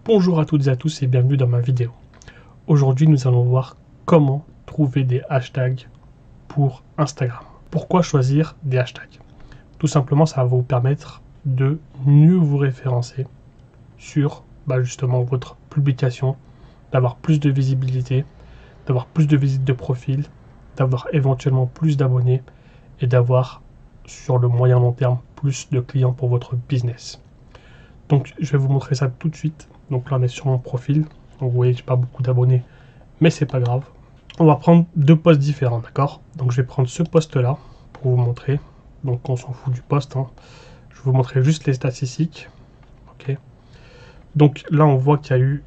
Bonjour à toutes et à tous et bienvenue dans ma vidéo. Aujourd'hui, nous allons voir comment trouver des hashtags pour Instagram. Pourquoi choisir des hashtags? Tout simplement, ça va vous permettre de mieux vous référencer sur justement votre publication, d'avoir plus de visibilité, d'avoir plus de visites de profil, d'avoir éventuellement plus d'abonnés et d'avoir sur le moyen long terme plus de clients pour votre business. Donc je vais vous montrer ça tout de suite. Donc là on est sur mon profil. Donc vous voyez j'ai pas beaucoup d'abonnés, mais c'est pas grave. On va prendre deux posts différents, d'accord? Donc je vais prendre ce post là pour vous montrer. Donc on s'en fout du post, hein. Je vais vous montrer juste les statistiques. Ok. Donc là on voit qu'il y a eu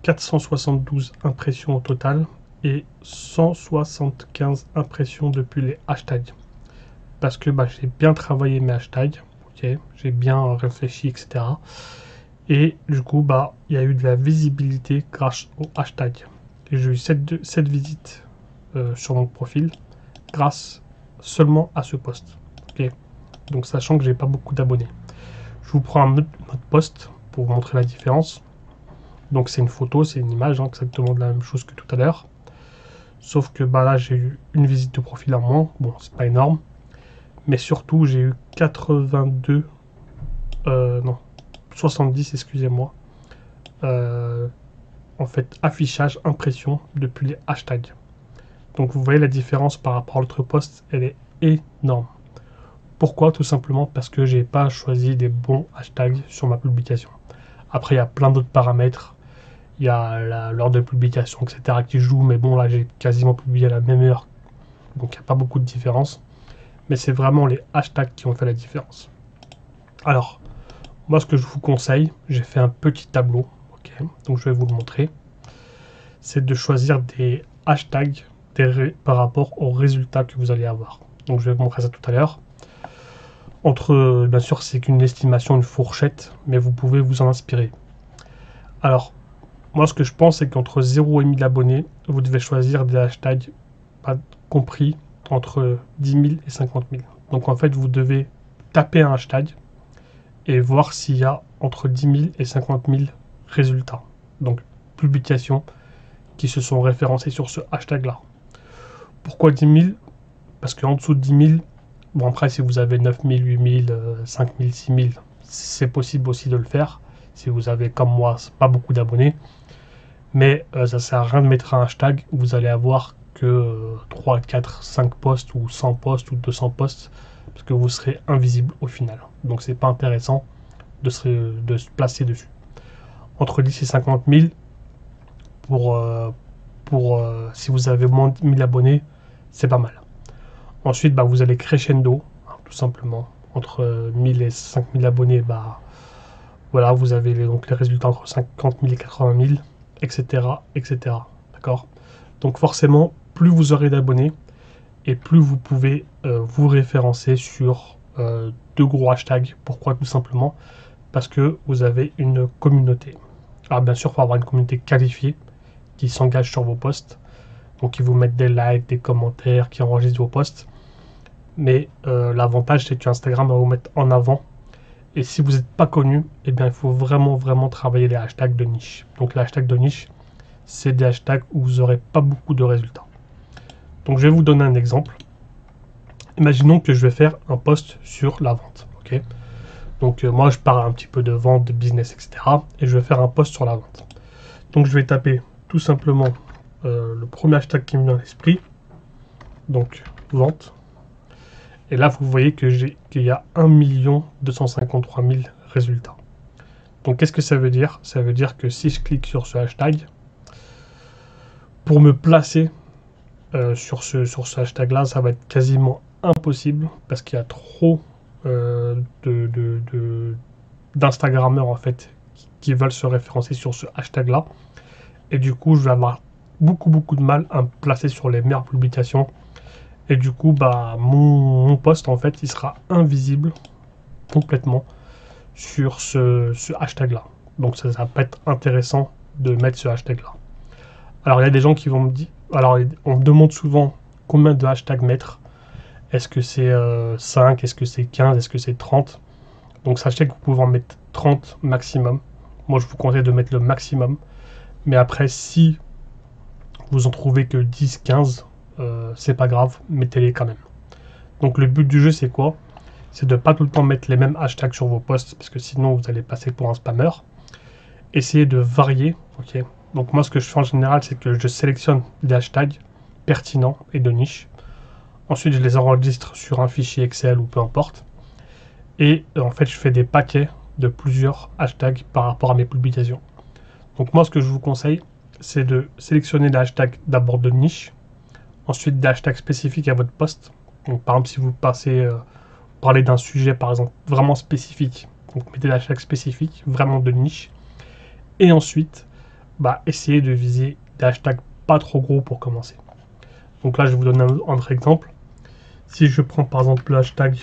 472 impressions au total et 175 impressions depuis les hashtags. Parce que j'ai bien travaillé mes hashtags. J'ai bien réfléchi, etc. Et du coup, il y a eu de la visibilité grâce au hashtag. Et j'ai eu 7 visites sur mon profil grâce seulement à ce post. Donc, sachant que j'ai pas beaucoup d'abonnés. Je vous prends un autre post pour vous montrer la différence. Donc, c'est une photo, c'est une image, hein, exactement de la même chose que tout à l'heure. Sauf que là, j'ai eu une visite de profil en moins. Bon, c'est pas énorme. Mais surtout, j'ai eu 70, excusez-moi. En fait, affichage, impression depuis les hashtags. Donc, vous voyez la différence par rapport à l'autre post, elle est énorme. Pourquoi? Tout simplement parce que j'ai pas choisi des bons hashtags sur ma publication. Après, il y a plein d'autres paramètres. Il y a l'heure de publication, etc. qui joue. Mais bon, là, j'ai quasiment publié à la même heure. Donc, il n'y a pas beaucoup de différence. Mais c'est vraiment les hashtags qui ont fait la différence. Alors, moi ce que je vous conseille, j'ai fait un petit tableau, donc je vais vous le montrer, c'est de choisir des hashtags par rapport aux résultats que vous allez avoir. Donc je vais vous montrer ça tout à l'heure. Bien sûr c'est qu'une estimation, une fourchette, mais vous pouvez vous en inspirer. Alors, moi ce que je pense c'est qu'entre 0 et 1000 abonnés, vous devez choisir des hashtags compris entre 10 000 et 50 000. Donc en fait, vous devez taper un hashtag et voir s'il y a entre 10 000 et 50 000 résultats. Donc publications qui se sont référencées sur ce hashtag-là. Pourquoi 10 000? Parce qu'en dessous de 10 000, bon après si vous avez 9 000, 8 000, 5 000, 6 000, c'est possible aussi de le faire. Si vous avez comme moi pas beaucoup d'abonnés. Mais ça sert à rien de mettre un hashtag où vous allez avoir que 3, 4, 5 posts ou 100 posts ou 200 posts parce que vous serez invisible au final. Donc c'est pas intéressant de se placer dessus. Entre 10 et 50 000 si vous avez moins de 1000 abonnés, c'est pas mal. Ensuite, vous allez crescendo, tout simplement. Entre 1000 et 5000 abonnés, voilà, vous avez donc les résultats entre 50 000 et 80 000, etc. etc. D'accord? Donc forcément, plus vous aurez d'abonnés et plus vous pouvez vous référencer sur de gros hashtags. Pourquoi? Tout simplement parce que vous avez une communauté. Alors bien sûr, il faut avoir une communauté qualifiée qui s'engage sur vos posts, donc qui vous mettent des likes, des commentaires, qui enregistrent vos posts. Mais l'avantage, c'est que Instagram va vous mettre en avant. Et si vous n'êtes pas connu, eh bien, il faut vraiment travailler les hashtags de niche. Donc les hashtags de niche, c'est des hashtags où vous n'aurez pas beaucoup de résultats. Donc je vais vous donner un exemple. Imaginons que je vais faire un post sur la vente. Donc moi je parle un petit peu de vente, de business, etc. Et je vais faire un post sur la vente. Donc je vais taper tout simplement le premier hashtag qui me vient à l'esprit. Donc vente. Et là vous voyez qu'il y a 1 253 000 résultats. Donc qu'est-ce que ça veut dire? Ça veut dire que si je clique sur ce hashtag, pour me placer sur ce hashtag là, ça va être quasiment impossible parce qu'il y a trop d'instagrammeurs en fait qui veulent se référencer sur ce hashtag là, et du coup je vais avoir beaucoup de mal à me placer sur les meilleures publications, et du coup mon post en fait il sera invisible complètement sur ce hashtag là. Donc ça va pas être intéressant de mettre ce hashtag là. Alors il y a des gens qui vont me dire, alors on me demande souvent combien de hashtags mettre. Est-ce que c'est 5, est-ce que c'est 15, est-ce que c'est 30? Donc sachez que vous pouvez en mettre 30 maximum Moi, je vous conseille de mettre le maximum. Mais après, si vous en trouvez que 10, 15, c'est pas grave, mettez-les quand même. Donc le but du jeu, c'est quoi? C'est de pas tout le temps mettre les mêmes hashtags sur vos posts, parce que sinon vous allez passer pour un spammer. Essayez de varier, ok? Donc moi, ce que je fais en général, c'est que je sélectionne des hashtags pertinents et de niche. Ensuite, je les enregistre sur un fichier Excel ou peu importe. Et en fait, je fais des paquets de plusieurs hashtags par rapport à mes publications. Donc moi, ce que je vous conseille, c'est de sélectionner des hashtags d'abord de niche, ensuite des hashtags spécifiques à votre post. Donc par exemple, si vous parlez d'un sujet par exemple vraiment spécifique, donc mettez des hashtags spécifiques, vraiment de niche. Et ensuite, essayez de viser des hashtags pas trop gros pour commencer. Donc là, je vais vous donner un autre exemple. Si je prends par exemple le hashtag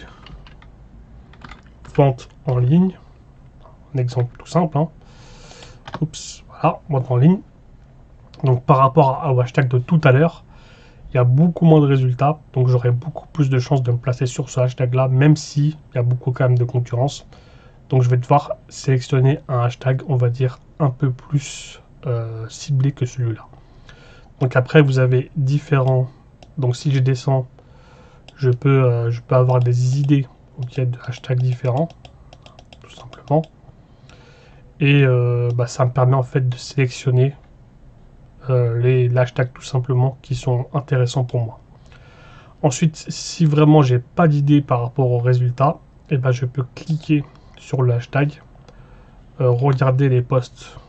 vente en ligne, un exemple tout simple, hein. Oups, voilà, vente en ligne. Donc par rapport au hashtag de tout à l'heure, il y a beaucoup moins de résultats, donc j'aurai beaucoup plus de chances de me placer sur ce hashtag là, même si il y a beaucoup quand même de concurrence. Donc je vais devoir sélectionner un hashtag, on va dire, un peu plus ciblé que celui-là. Donc après, vous avez différents... Donc si je descends, je peux avoir des idées, okay, de hashtags différents, tout simplement. Et ça me permet en fait de sélectionner les hashtags tout simplement qui sont intéressants pour moi. Ensuite, si vraiment j'ai pas d'idée par rapport au résultat, et je peux cliquer sur le hashtag, regarder les posts,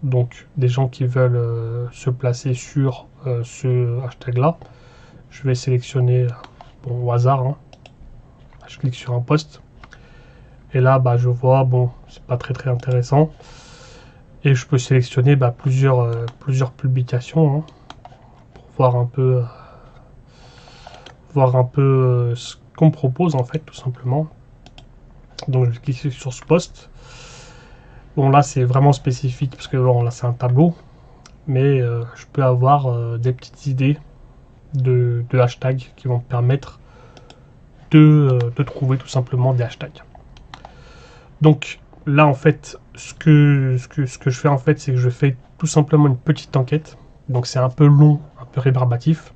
donc des gens qui veulent se placer sur ce hashtag là. Je vais sélectionner au hasard, hein. Je clique sur un post et là je vois, bon, c'est pas très intéressant, et je peux sélectionner plusieurs publications, hein, pour voir un peu ce qu'on me propose en fait, tout simplement. Donc je vais cliquer sur ce post. Bon, là c'est vraiment spécifique parce que bon, là c'est un tableau, mais je peux avoir des petites idées de hashtags qui vont me permettre de trouver tout simplement des hashtags. Donc là en fait, ce que je fais en fait, c'est que je fais tout simplement une petite enquête. Donc c'est un peu long, un peu rébarbatif,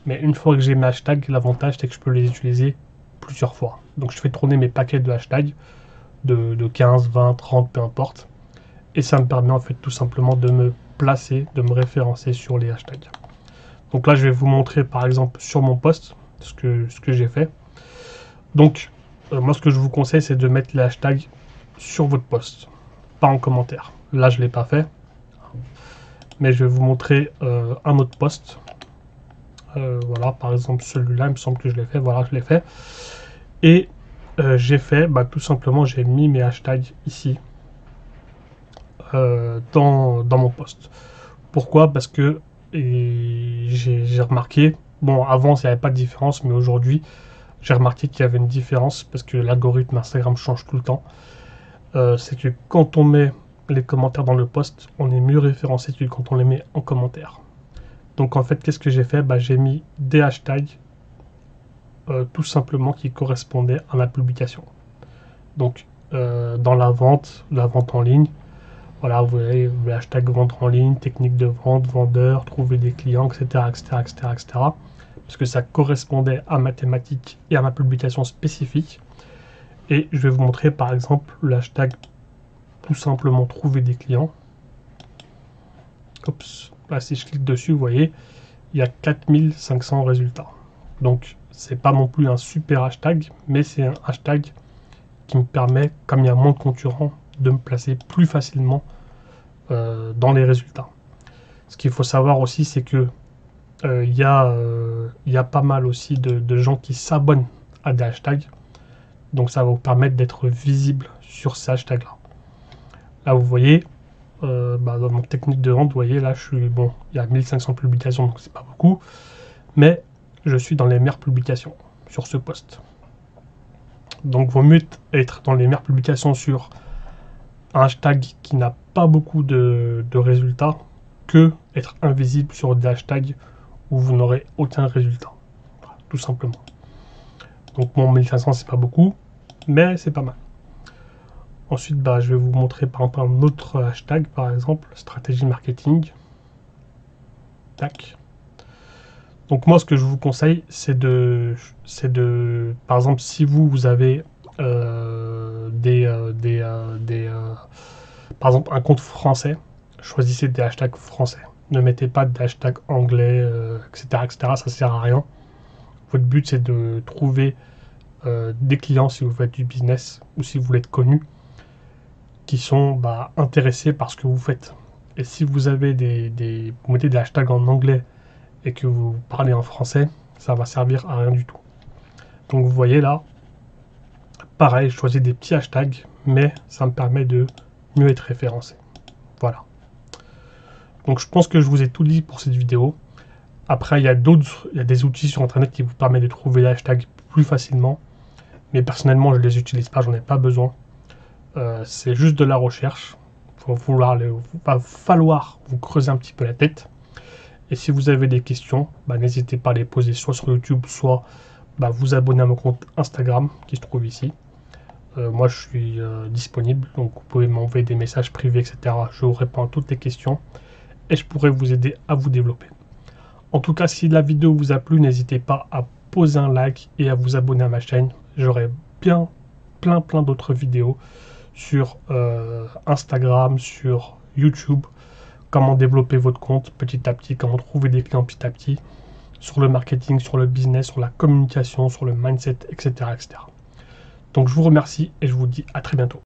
mais une fois que j'ai mes hashtags, l'avantage c'est que je peux les utiliser plusieurs fois. Donc je fais tourner mes paquets de hashtags de 15, 20, 30, peu importe. Et ça me permet en fait tout simplement de me placer, de me référencer sur les hashtags. Donc là je vais vous montrer par exemple sur mon post ce que j'ai fait. Donc moi ce que je vous conseille, c'est de mettre les hashtags sur votre post, pas en commentaire. Là je ne l'ai pas fait, mais je vais vous montrer un autre post. Voilà, par exemple celui-là, il me semble que je l'ai fait. Voilà, je l'ai fait. Et j'ai fait, tout simplement, j'ai mis mes hashtags ici dans mon post. Pourquoi? Parce que j'ai remarqué, bon, avant il n'y avait pas de différence, mais aujourd'hui j'ai remarqué qu'il y avait une différence parce que l'algorithme Instagram change tout le temps. C'est que quand on met les commentaires dans le post, on est mieux référencé que quand on les met en commentaire. Donc en fait, qu'est-ce que j'ai fait? J'ai mis des hashtags tout simplement qui correspondaient à ma publication. Donc dans la vente en ligne, voilà, vous voyez le hashtag vente en ligne, technique de vente, vendeur, trouver des clients, etc., etc. Parce que ça correspondait à ma thématique et à ma publication spécifique. Et je vais vous montrer par exemple le hashtag tout simplement trouver des clients. Oups, là si je clique dessus, vous voyez, il y a 4500 résultats. Donc c'est pas non plus un super hashtag, mais c'est un hashtag qui me permet, comme il y a moins de concurrents, de me placer plus facilement dans les résultats. Ce qu'il faut savoir aussi, c'est que il y a pas mal aussi de gens qui s'abonnent à des hashtags. Donc ça va vous permettre d'être visible sur ces hashtags là. Là vous voyez, dans mon technique de vente, vous voyez là je suis bon, il y a 1500 publications, donc c'est pas beaucoup, mais je suis dans les meilleures publications sur ce post. Donc vaut mieux être dans les meilleures publications sur un hashtag qui n'a pas beaucoup de résultats que être invisible sur des hashtags où vous n'aurez aucun résultat. Voilà, tout simplement. Donc mon 1500 c'est pas beaucoup, mais c'est pas mal. Ensuite, je vais vous montrer par exemple un autre hashtag, par exemple, stratégie marketing. Tac. Donc moi, ce que je vous conseille, c'est de, par exemple, si vous avez par exemple, un compte français, choisissez des hashtags français. Ne mettez pas de hashtags anglais, etc., etc. Ça sert à rien. Votre but, c'est de trouver des clients si vous faites du business ou si vous voulez être connu, qui sont intéressés par ce que vous faites. Et si vous avez vous mettez des hashtags en anglais et que vous parlez en français, ça va servir à rien du tout. Donc vous voyez là, pareil, je choisis des petits hashtags, mais ça me permet de mieux être référencé. Voilà. Donc je pense que je vous ai tout dit pour cette vidéo. Après, il y a des outils sur internet qui vous permettent de trouver les hashtags plus facilement. Mais personnellement, je ne les utilise pas, j'en ai pas besoin. C'est juste de la recherche. Il va falloir vous creuser un petit peu la tête. Et si vous avez des questions, n'hésitez pas à les poser soit sur YouTube, soit vous abonner à mon compte Instagram qui se trouve ici. Moi, je suis disponible, donc vous pouvez m'envoyer des messages privés, etc. Je vous réponds à toutes les questions et je pourrai vous aider à vous développer. En tout cas, si la vidéo vous a plu, n'hésitez pas à poser un like et à vous abonner à ma chaîne. J'aurai bien plein d'autres vidéos sur Instagram, sur YouTube, comment développer votre compte petit à petit, comment trouver des clients petit à petit, sur le marketing, sur le business, sur la communication, sur le mindset, etc., etc. Donc je vous remercie et je vous dis à très bientôt.